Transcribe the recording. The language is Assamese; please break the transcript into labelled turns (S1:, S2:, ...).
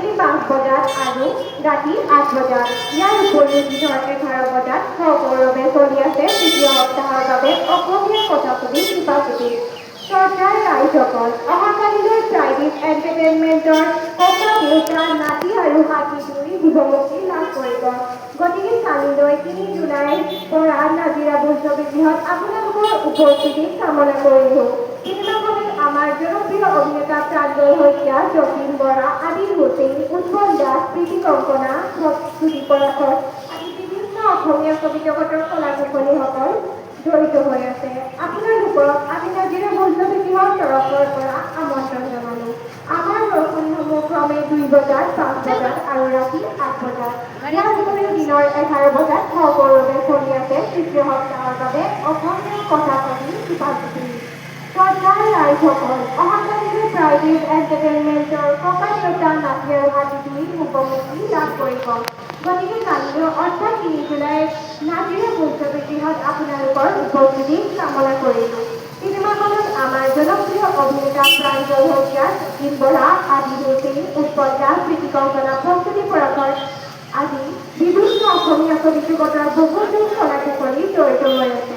S1: গধূলি ৫ বজাত আৰু ৰাতি ৮ বজাত। ইয়াৰ উপৰিও দিনৰ ১১ বজাত সগৌৰৱে চলি আছে তৃতীয় সপ্তাহৰ বাবে অসমীয়া কথাছবি কৃপাজ্যোতি। শ্ৰদ্ধাৰ ৰাইজসকল, অহাকালিলৈ প্ৰাইভেট এণ্টাৰটেইনমেণ্টৰ ককা দেউতা নাতি আৰু হাতী দুই জীৱমুক্তি লাভ কৰিব। গতিকে কালিলৈ ৩ জুলাইৰ পৰা নাজিৰা বোলছবি গৃহত আপোনালোকৰ উপস্থিতি কামনা কৰিলোঁ। চিনেমাখনত আমাৰ জনপ্ৰিয় অভিনেতা প্ৰাঞ্জল শইকীয়া, যতীন বৰা, আদিল হুছেইন, উৎপল দাস, প্ৰীতি কংকনা, জ্যোতি পৰাশৰ আদি বিভিন্ন অসমীয়া ছবি জগতৰ কলাকুশলীসকল জড়িত হৈ আছে। আপোনালোকক আমি নাজিৰা বোলছবি গৃহৰ তৰফৰ পৰা আমন্ত্ৰণ জনালোঁ। আমাৰ দৰ্শনীসমূহ ক্ৰমে ২ বজাত, ৫ বজাত আৰু ৰাতি ৮ বজাত। ইয়াৰ উপৰিও দিনৰ ১১ বজাত সগৌৰৱে চলি আছে তৃতীয় সপ্তাহৰ বাবে অসমীয়া কথাছবি কৃপাজ্যোতি। শ্ৰদ্ধাৰ ৰাইজসকল, অহাকালিলৈ প্ৰাইভেট এণ্টাৰটেইনমেণ্টৰ ককা দেউতা নাতি আৰু হাতী দুই উপমুক্তি লাভ কৰিব। গতিকে কালিলৈ অৰ্থাৎ ৩ জুলাইৰ নাজিৰা বোলছবি গৃহত আপোনালোকৰ উপস্থিতি কামনা কৰিলোঁ। চিনেমাখনত আমাৰ জনপ্ৰিয় অভিনেতা প্ৰাঞ্জল শইকীয়া, যতীন বৰা, আদিল হুছেইন, উৎপল দাস, প্ৰীতি কংকনা, জ্যোতি পৰাশৰ আদি বিভিন্ন অসমীয়া ছবি জগতৰ বহুতো কলাকুশলী জড়িত হৈ আছে।